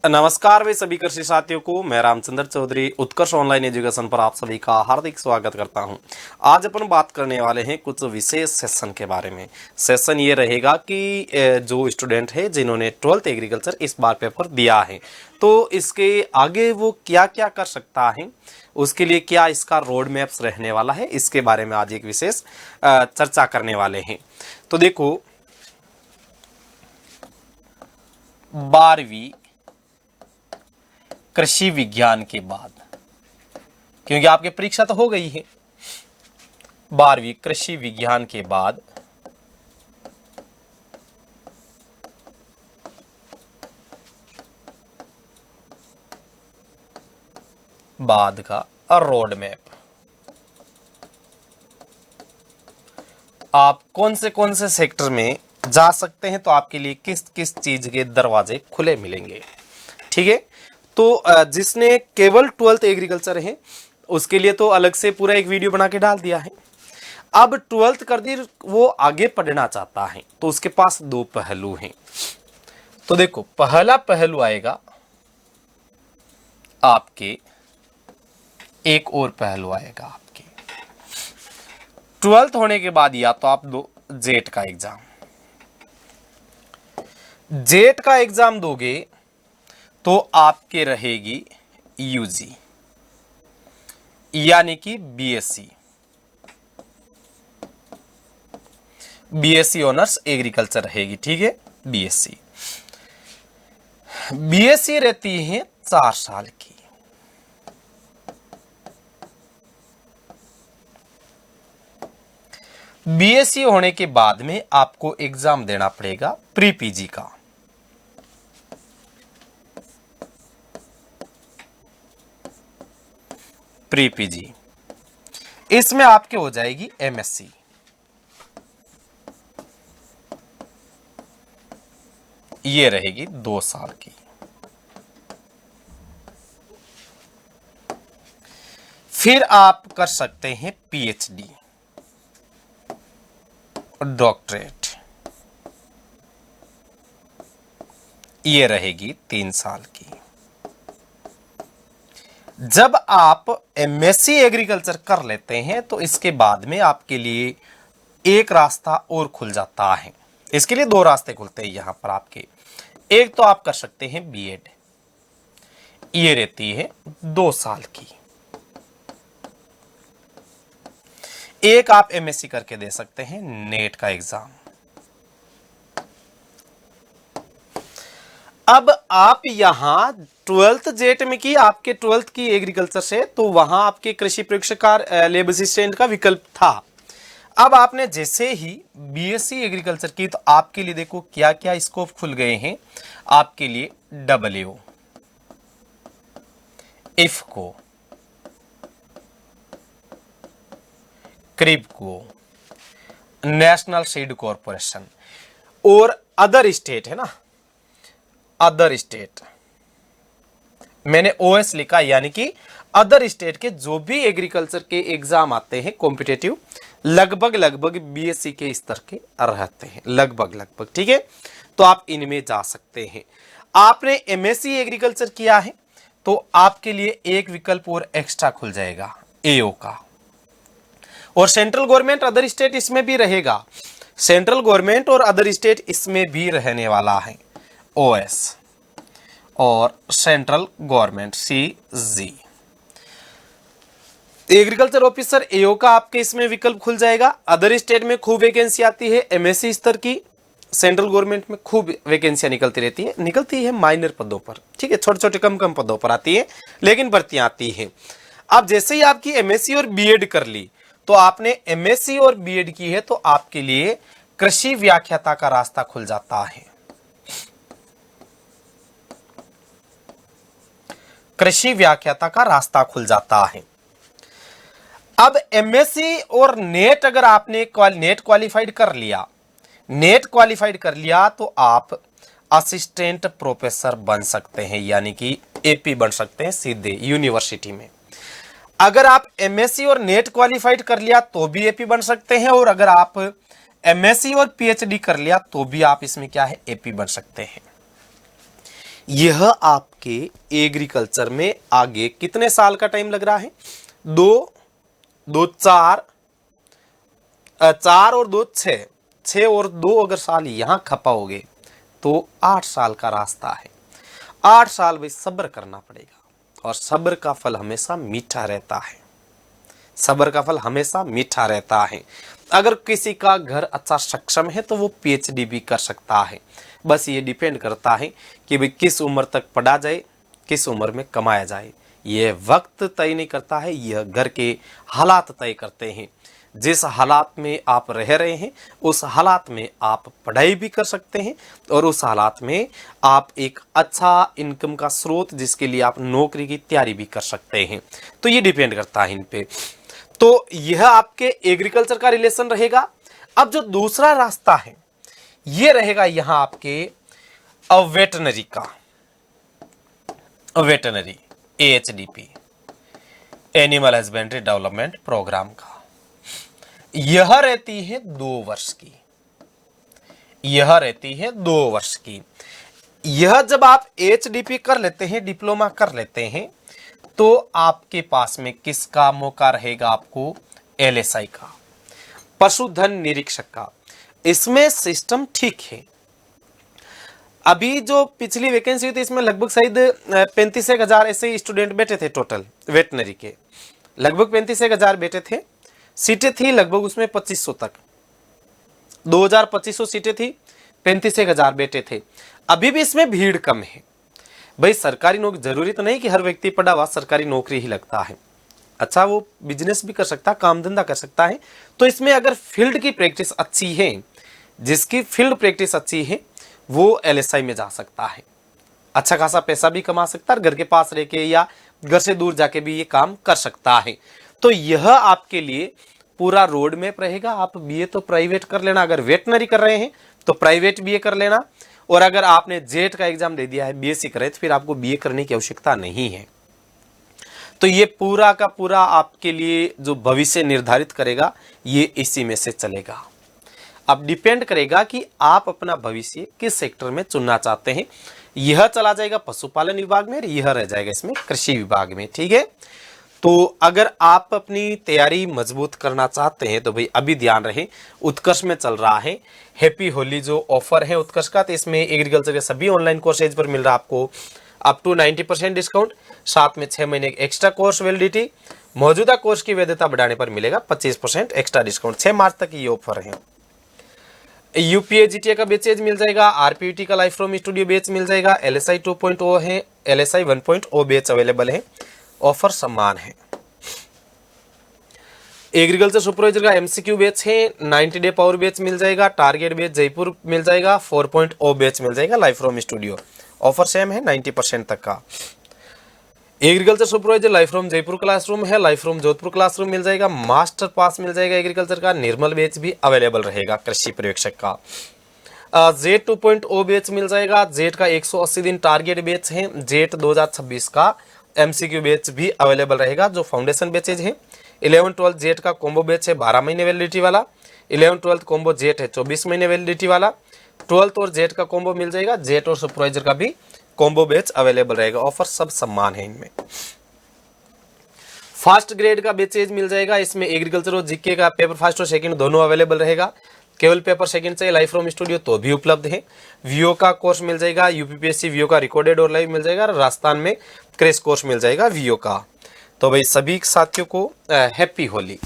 नमस्कार वे सभी कृषि साथियों को, मैं रामचंद्र चौधरी उत्कर्ष ऑनलाइन एजुकेशन पर आप सभी का हार्दिक स्वागत करता हूं। आज अपन बात करने वाले हैं कुछ विशेष सेशन के बारे में। सेशन ये रहेगा कि जो स्टूडेंट है जिन्होंने 12th एग्रीकल्चर इस बार पेपर दिया है, तो इसके आगे वो क्या क्या कर सकता है, उसके लिए क्या इसका रोड मैप्स रहने वाला है, इसके बारे में आज एक विशेष चर्चा करने वाले हैं। तो देखो, 12वीं कृषि विज्ञान के बाद, क्योंकि आपकी परीक्षा तो हो गई है, 12वीं कृषि विज्ञान के बाद का रोड मैप, आप कौन से सेक्टर में जा सकते हैं, तो आपके लिए किस किस चीज के दरवाजे खुले मिलेंगे। ठीक है, तो जिसने केवल 12th एग्रीकल्चर है उसके लिए तो अलग से पूरा एक वीडियो बना के डाल दिया है। अब 12th कर दी, वो आगे पढ़ना चाहता है तो उसके पास दो पहलू हैं। तो देखो, पहला पहलू आएगा आपके, एक और पहलू आएगा आपके 12th होने के बाद, या तो आप दो जेट का एग्जाम दोगे तो आपके रहेगी यूजी यानी कि बीएससी ऑनर्स एग्रीकल्चर रहेगी। ठीक है, बीएससी रहती है 4 साल की। बीएससी होने के बाद में आपको एग्जाम देना पड़ेगा प्री पीजी का। प्री पीजी, इसमें आपके हो जाएगी एमएससी। ये रहेगी 2 साल की। फिर आप कर सकते हैं पीएचडी, डॉक्टरेट, ये रहेगी 3 साल की। जब आप एमएससी एग्रीकल्चर कर लेते हैं तो इसके बाद में आपके लिए एक रास्ता और खुल जाता है। इसके लिए 2 रास्ते खुलते हैं यहां पर आपके। एक तो आप कर सकते हैं बीएड, ये रहती है 2 साल की। एक आप एमएससी करके दे सकते हैं नेट का एग्जाम। अब आप यहां 12th जेट में की, आपके 12th की एग्रीकल्चर से, तो वहां आपके कृषि प्रशिक्षकार लेब असिस्टेंट का विकल्प था। अब आपने जैसे ही बीएससी एग्रीकल्चर की तो आपके लिए देखो क्या क्या स्कोप खुल गए हैं आपके लिए। W, IFFCO, KRIBHCO, national seed corporation और अदर स्टेट है ना, अदर स्टेट, मैंने ओएस लिखा, यानी कि अदर स्टेट के जो भी एग्रीकल्चर के एग्जाम आते हैं कॉम्पिटेटिव, लगभग बीएससी के स्तर के रहते हैं, लगभग। ठीक है, तो आप इनमें जा सकते हैं। आपने एमएससी एग्रीकल्चर किया है तो आपके लिए एक विकल्प और एक्स्ट्रा खुल जाएगा, एओ का। और सेंट्रल गवर्नमेंट अदर स्टेट इसमें भी रहेगा, सेंट्रल गवर्नमेंट और अदर स्टेट इसमें भी रहने वाला है, ओएस और central government CG. Agriculture officer AO का आपके इसमें विकल्प खुल जाएगा। अदर स्टेट में खूब वैकेंसी आती है एमएससी स्तर की, सेंट्रल गवर्नमेंट में खूब वैकेंसियां निकलती है माइनर पदों पर। ठीक है, छोटे कम पदों पर आती है, लेकिन भर्तियां आती है। अब जैसे ही आपकी एमएससी और बीएड कर ली, तो आपने एमएससी और बीएड की है तो आपके लिए कृषि व्याख्याता का रास्ता खुल जाता है। कृषि व्याख्याता का रास्ता खुल जाता है। अब एमएससी और नेट, अगर आपने नेट क्वालिफाइड कर लिया तो आप असिस्टेंट प्रोफेसर बन सकते हैं, यानी कि एपी बन सकते हैं सीधे यूनिवर्सिटी में। अगर आप एमएससी और नेट क्वालिफाइड कर लिया तो भी एपी बन सकते हैं, और अगर आप एमएससी और पीएचडी कर लिया तो भी आप इसमें क्या है, एपी बन सकते हैं। यह आपके एग्रीकल्चर में आगे कितने साल का टाइम लग रहा है? दो, दो चार, चार और दो छः, छः और दो अगर साल यहाँ खपाओगे तो 8 साल का रास्ता है। 8 साल भाई सब्र करना पड़ेगा और सब्र का फल हमेशा मीठा रहता है। सब्र का फल हमेशा मीठा रहता है। अगर किसी का घर अच्छा सक्षम है तो वो पीएचडी भी कर सकता है। बस ये डिपेंड करता है कि भाई किस उम्र तक पढ़ा जाए, किस उम्र में कमाया जाए। ये वक्त तय नहीं करता है, यह घर के हालात तय करते हैं। जिस हालात में आप रह रहे हैं उस हालात में आप पढ़ाई भी कर सकते हैं और उस हालात में आप एक अच्छा इनकम का स्रोत जिसके लिए आप नौकरी की तैयारी भी कर सकते हैं। तो ये डिपेंड करता है इन पे। तो यह आपके एग्रीकल्चर का रिलेशन रहेगा। अब जो दूसरा रास्ता है ये रहेगा यहां आपके वेटनरी का, veterinary AHDP, animal husbandry development programme का। यह रहती है 2 वर्ष की, यह रहती है 2 वर्ष की। यह जब आप एचडीपी कर लेते हैं, डिप्लोमा कर लेते हैं, तो आपके पास में किसका मौका रहेगा? आपको एलएसआई का, पशुधन निरीक्षक का। इसमें सिस्टम ठीक है। अभी जो पिछली वैकेंसी हुई थी इसमें लगभग शायद 35,000 ऐसे स्टूडेंट बैठे थे टोटल वेटनरी के, लगभग 35,000 बैठे थे। सीटें थी लगभग उसमें 2500 तक, 2,2500 सीटें थी, 35,000 बैठे थे। अभी भी इसमें भीड़ कम है। भाई सरकारी नौकरी जरूरी तो नहीं कि हर व्यक्ति पढ़ा हुआ सरकारी नौकरी ही लगता है। अच्छा वो बिजनेस भी कर सकता है, काम धंधा कर सकता है। तो इसमें अगर फील्ड की प्रैक्टिस अच्छी है, जिसकी फील्ड प्रैक्टिस अच्छी है वो एलएसआई में जा सकता है, अच्छा खासा पैसा भी कमा सकता है, घर के पास रह के या घर से दूर जाके भी ये काम कर सकता है। तो यह आपके लिए पूरा रोड मैप रहेगा। आप बीए तो प्राइवेट कर लेना, अगर वेटनरी कर रहे हैं तो प्राइवेट बीए कर लेना, और अगर आपने जेट का एग्जाम दे दिया है, बीएससी कर रहे तो फिर आपको बीए करने की आवश्यकता नहीं है। तो ये पूरा का पूरा आपके लिए जो भविष्य निर्धारित करेगा ये इसी में से चलेगा। अब डिपेंड करेगा कि आप अपना भविष्य किस सेक्टर में चुनना चाहते हैं। यह चला जाएगा पशुपालन विभाग में और यह रह जाएगा इसमें कृषि विभाग में। ठीक है, तो अगर आप अपनी तैयारी मजबूत करना चाहते हैं तो भाई अभी ध्यान रहे, उत्कर्ष में चल रहा है हैप्पी होली जो ऑफर है उत्कर्ष का। तो इसमें एग्रीकल्चर के सभी ऑनलाइन कोर्सेज पर मिल रहा है आपको अप टू 90% डिस्काउंट, साथ में 6 महीने एक्स्ट्रा कोर्स वैलिडिटी। मौजूदा कोर्स की वैधता बढ़ाने पर मिलेगा 25% एक्स्ट्रा डिस्काउंट। 6 मार्च तक ये ऑफर है। यूपीए जीटीए का बैचेज मिल जाएगा, आरपीयूटी का लाइफ फ्रॉम स्टूडियो बैच मिल जाएगा, एलएसआई 2.0 है, एलएसआई 1.0 बैच अवेलेबल है। ऑफर समान है। एग्रीकल्चर सुपरवाइजर का एमसीक्यू बैच है, 90 डे पावर बैच मिल जाएगा, टारगेट बैच जयपुर मिल जाएगा, 4.0 बैच मिल जाएगा life from studio. Offer same है 90% तक का। Agriculture supervisor life from Jaipur classroom है, लाइफ फ्रॉम जोधपुर क्लासरूम मिल जाएगा, मास्टर पास मिल जाएगा एग्रीकल्चर का, निर्मल बैच भी अवेलेबल रहेगा कृषि पर्यवेक्षक का। जेट 2.0 बैच मिल जाएगा, जेट का 180 दिन टारगेट बैच है, जेट 2026 का एमसीक्यू बैच भी अवेलेबल रहेगा जो फाउंडेशन बैचेज है। 11-12 जेट का कॉम्बो बैच है 12 महीने वैलिडिटी वाला, 11-12 कॉम्बो जेट है 24 महीने वैलिडिटी वाला, 12th और जेट का कॉम्बो मिल जाएगा, जेट और सुपरवाइजर का भी कॉम्बो बैच अवेलेबल रहेगा। ऑफर सब समान है इनमें। फास्ट ग्रेड का बैचेज मिल जाएगा, इसमें एग्रीकल्चर और जीके का पेपर फर्स्ट और सेकंड दोनों अवेलेबल रहेगा। केवल पेपर सेकंड चाहिए लाइफ फ्रॉम स्टूडियो तो भी उपलब्ध है। वीओ का कोर्स मिल जाएगा, यूपीपीएससी वीओ का रिकॉर्डेड और लाइव मिल जाएगा, राजस्थान में क्रैश कोर्स मिल जाएगा वीओ का। तो भाई सभी साथियों को हैप्पी होली।